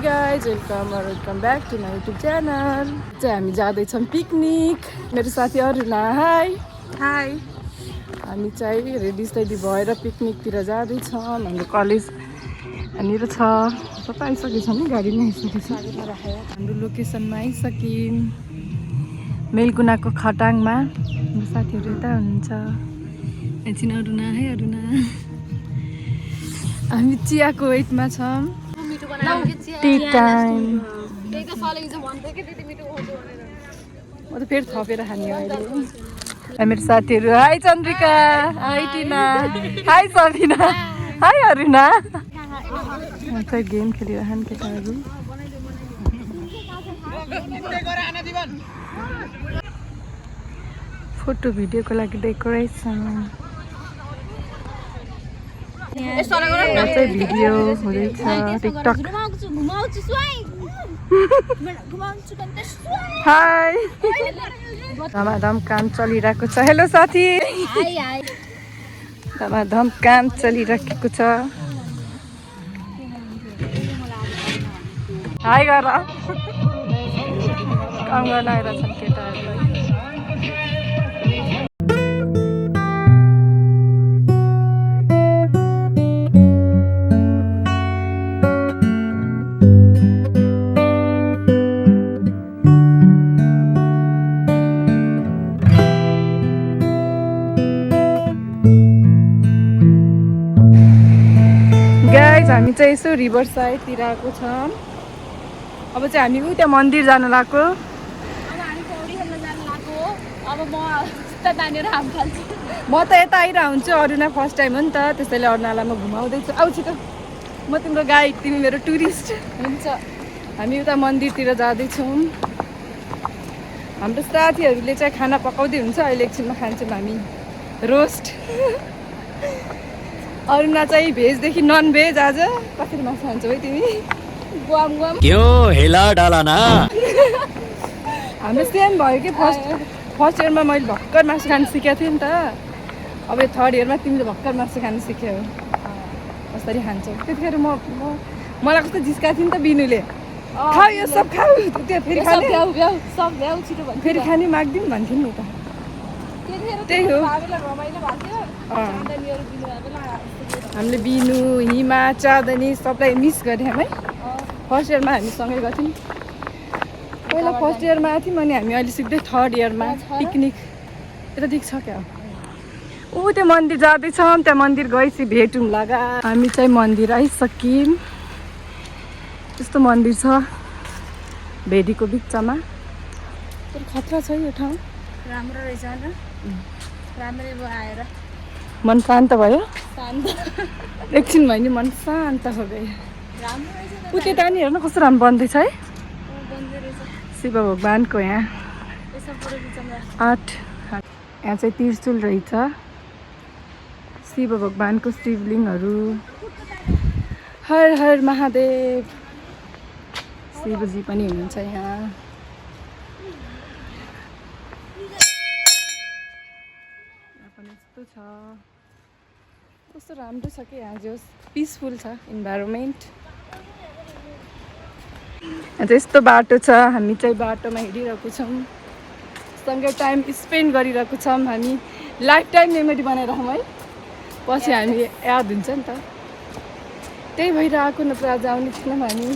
guys, welcome back to my YouTube channel. चाहिँ हामी जाँदैछौँ पिकनिक। मेरो साथी अरुणा, हाई हाई। हामी चाहिँ रेडी भएर पिकनिकतिर जाँदैछौँ। हाम्रो कलेज यहाँनिर छ। सबै आइसकेछौँ नि, गाडीमा आइसकेछौँ। हाम्रो लोकेसनमा आइसक्यौँ, मेलकुनाको खटाङमा। हाम्रो साथीहरू यता हुनुहुन्छ। एकछिन अरुणा, हाई अरुणा। हामी चियाको वेटमा छौँ। T time. म त फेरि थपेर खाने अहिले। मेरो साथीहरू, हाई चन्द्रिका, हाई टिना, हाई सबिना, हाई अरुणा। चाहिँ गेम खेलिरहन् केटाहरू। फोटो भिडियोको लागि डेकोरेसन। चाहिँ भिडियो हुँदैछ टिकटक। हाई। धमाधम काम चलिरहेको छ। हेलो साथी। धमाधम काम चलिरहेको छ। हाई गर। काम गर्न आइरहेछन् केटाहरूलाई। हामी चाहिँ यसो रिभर साइडतिर आएको छौँ। अब चाहिँ हामी उता मन्दिर जानु लाग्यो। म त यता आइरह हुन्छु। अरुणा फर्स्ट टाइम हो नि त, त्यसैले अरुणालाई म घुमाउँदैछु। आउँछु त, म तिम्रो गाइड, तिमी मेरो टुरिस्ट। हुन्छ। हामी उता मन्दिरतिर जाँदैछौँ। हाम्रो साथीहरूले चाहिँ खाना पकाउँदै हुन्छ। अहिले एकछिनमा खान्छौँ हामी रोस्ट। अरुणा चाहिँ भेजदेखि नन भेज। आज कसरी मासु खान्छौ है तिमी? गुवाम गुवाम क्यों हेला डाला ना? हाम्रो सेम भयो कि फर्स्ट इयरमा मैले भर्खर मासु खानु सिकेको थिएँ नि त। अब यो थर्ड इयरमा तिमीले भर्खर मासु खानु सिक्यौ। कसरी खान्छौ? त्यतिखेर मलाई कस्तो जिस्काएको थियो नि त बिनुले। खाऊ यो सब खाऊ। त्यो फेरि खाने फेरि खाने माग्दिउँ भन्थ्यो नि त। त्यही हो। हामीले बिनु, हिमा, चाँदनी सबलाई मिस गऱ्यौँ है। फर्स्ट इयरमा हामी सँगै गएको थियौँ। पहिला फर्स्ट इयरमा आएको थियौँ, अनि हामी अहिले सिक्दै थर्ड इयरमा पिकनिक। यता देख्छ क्या? ऊ त्यो मन्दिर जाँदैछौँ। त्यहाँ मन्दिर गएपछि भेटौँ लगा। हामी चाहिँ मन्दिर आइसक्यौँ। त्यस्तो मन्दिर छ भेडीको बिचमा। तर खतरा छ यो ठाउँ। राम्रो रहेछ नि। राम्रै भयो आएर। मन शान्त भयो। एकछिन भयो नि मन शान्त हो गयो। ऊ त्यता नि हेर्न कस्तो राम्रो बन्दैछ है। शिव भगवानको यहाँ 8 यहाँ चाहिँ त्रिशूल रहेछ। शिव भगवानको शिवलिङ्गहरू। हर हर महादेव। शिवजी पनि हुनुहुन्छ यहाँ। यस्तो छ, कस्तो राम्रो छ कि यहाँ जो पिसफुल छ इन्भाइरोमेन्ट। यस्तो बाटो छ। हामी चाहिँ बाटोमा हिँडिरहेको छौँ। सँगै टाइम स्पेन्ड गरिरहेको छौँ। हामी लाइफ टाइम मेमोरी बनाइरहौँ है। पछि हामी याद हुन्छ नि त। त्यही भएर आएको नत्र आज आउने थिएनौँ हामी।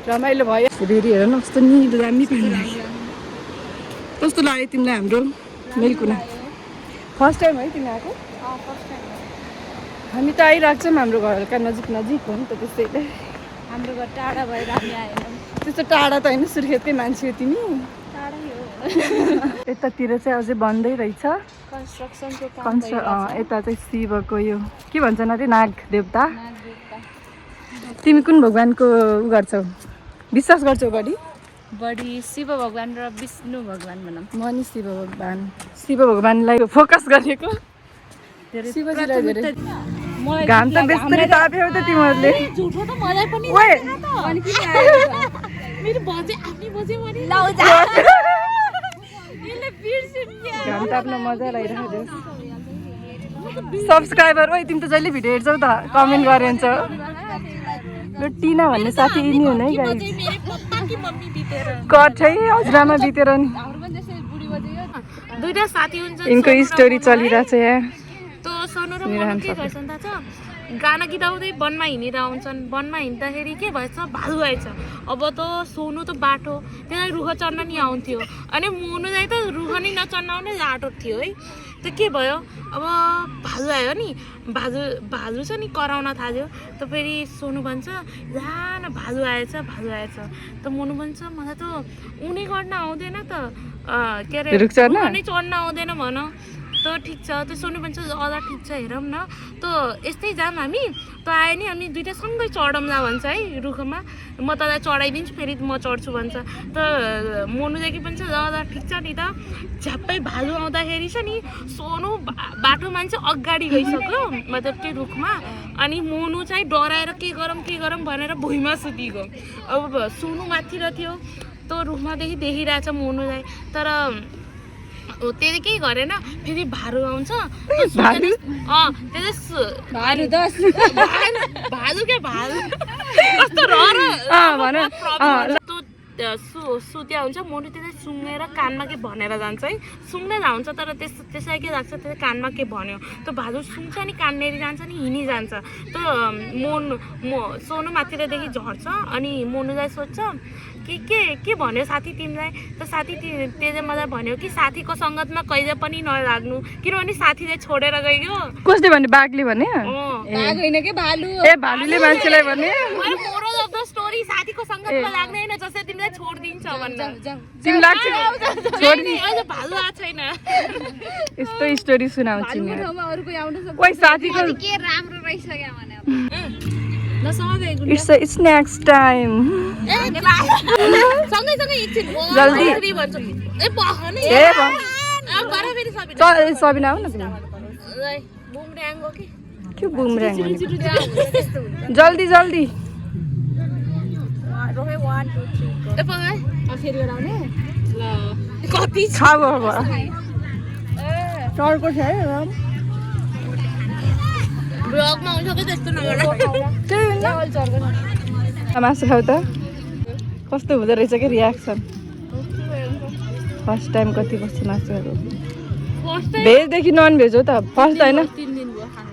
रमाइलो भयो। फेरि हेर न कस्तो निलो दामी पानी लाग्यो। कस्तो लाग्यो तिमीलाई हाम्रो मेलकुना? फर्स्ट टाइम है तिमी आएको? हामी त आइरहेको छौँ। हाम्रो घरका नजिक हो नि त, त्यसैले। हाम्रो घर टाढा भएर हामी आएनौँ। त्यस्तो टाढा त होइन, सुर्खेतकै मान्छे हो तिमी। टाढै हो। यतातिर चाहिँ अझै बन्दै रहेछ कन्स्ट्रक्सनको काम भइरहेछ। यता चाहिँ शिवको यो के भन्छन् अरे नाग देवता। तिमी कुन भगवानको उ गर्छौ, विश्वास गर्छौ बढी? बढी शिव भगवान र विष्णु भगवान भनौँ। म नि शिव भगवानलाई फोकस गरेको। शिवजीलाई धेरै घाम त बेस्तरी ताप्यौ त तिमीहरूले। झुठो त मलाई पनि घाम ताप्न मजा लागिरहेको थियो। सब्सक्राइबर ओइ तिमी त जहिले भिडियो हेर्छौ त, कमेन्ट गरिन्छ। यो टिना भन्ने साथी यिनी हुन् है गाइस मेरो पप्पा कि मम्मी बितेर कट है हजुरआमा बितेर नि हाम्रो पनि त्यसै बुढी बज्यो दुईटा साथी हुन्छ यिनको स्टोरी चलिरहेछ यहाँ त सोनु र मनु के गर्छन् थाहा छ गाना गीत आउँदै वनमा हिँडेर आउँछन् वनमा हिँड्दाखेरि के भएछ भालु आएछ अब त सोनु त बाटो त्यसलाई रुख चढ्न नि आउँथ्यो अनि मोनु चाहिँ त रुख नि नचढ्न आउने आँटो थियो है त के भयो अब भालु आयो नि भालु छ नि कराउन थाल्यो त फेरि सोनु भन्छ जान भालु आएछ त मोनु भन्छ मलाई त उनी गर्न आउँदैन त के अरे रुख चढ्न आउँदैन भन त ठिक छ त सोनु भन्छ अझ ठिक छ हेरौँ न त यस्तै जाऊँ हामी त आयो नि हामी दुइटा सँगै चढौँला भन्छ है रुखमा म तँलाई चढाइदिन्छु फेरि म चढ्छु भन्छ त मोनु चाहिँ के भन्छ अझ ठिक छ नि त झ्याप्पै भालु आउँदाखेरि छ नि सोनु बाटो मान्छे अगाडि गइसक्यो मतलब त्यो रुखमा अनि मोनु चाहिँ डराएर के गरौँ भनेर भुइँमा सुतिगयो अब सोनु माथिर थियो त रुखमादेखि देखिरहेछ मोनुलाई तर त्यसले केही गरेन फेरि भालु आउँछ भालु के भालु कस्तो सुत्या हुन्छ मोनु त्यसलाई सुँगेर कानमा के भनेर जान्छ है सुँग्दै जान्छ तर त्यसलाई के लाग्छ त्यसले कानमा के भन्यो त भालु सुँग्छ नि काननेरि जान्छ नि हिँडिजान्छ त सोनु माथिरदेखि झर्छ अनि मोनुलाई सोध्छ के भन्यो साथी तिमीलाई त साथी त्यसले मलाई भन्यो कि साथीको सङ्गतमा कहिले पनि नलाग्नु किनभने साथीले छोडेर गयो कसले भने बाघले भने बाघ होइन के भालु ए भालुले मान्छेलाई भने मोरल अफ द स्टोरी साथीको सङ्गतमा लाग्दैन जसले तिमीलाई छोड्दिन्छ भनेर तिमी लाग्छ छोड्दि अहिले भालु आएको छैन यस्तो स्टोरी सुनाउँछु नि अरूको आउनु सक्छ कोही साथीको के राम्रो रहेछ क्या भने It's snacks time. सँगै एकछिन जल्दी सबिना आऊ न तिमी बुमऱ्याङ हो कि के बुमऱ्याङ जल्दी जल्दी रोहे 1 2 3 ए पगाइ फेरि गराउने ल कति छ खाऊ अब चर्को छ है ब्लगमा आउँछ कि त्यस्तो नगर मासु खाऊ त कस्तो हुँदो रहेछ कि रियाक्सन फर्स्ट टाइम कति कस्तो मासुहरू भेजदेखि नन भेज हो त फर्स्ट होइन 3 दिन भयो खान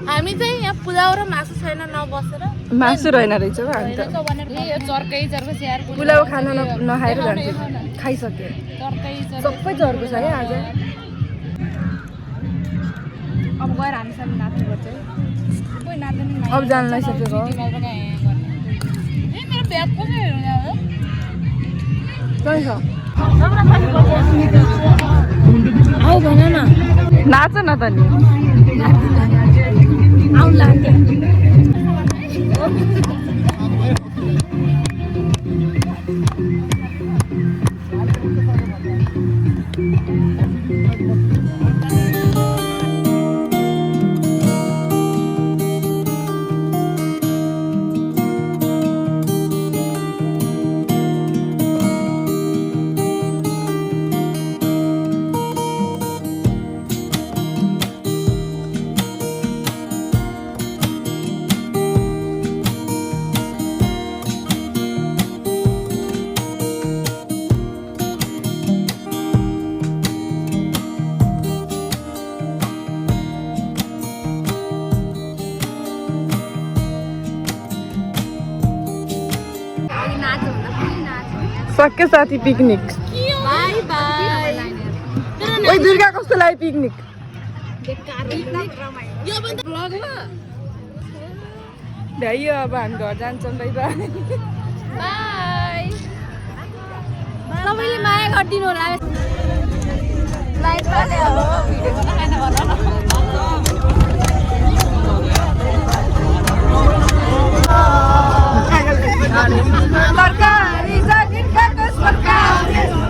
हामी चाहिँ यहाँ पुलाउ र मासु छैन नबसेर मासु रहेन रहेछ अन्त पुलाउ खान नखाएर जान्छु खाइसक्यो सबै चर्को छ है आज अब गएर हामीसँग नाच्नुपर्छ कोही नाच्दैन अब जान लागिसकेको मेरो ब्याग कसरी हेर्नु कहीँ छ आऊ भन न नाच न त नि आउनु लाग्थ्यो सक्यो साथी पिकनिक बाई बाई ओइ दुर्गा कस्तो लाग्यो पिकनिक भ्याइयो अब हामी घर जान्छौँ बाई बाई बाई सबैले माया गरिदिनु होला लाइट बाले हो भिडियो बनाएन बनाउन तरकारी जागिर कागज सरकार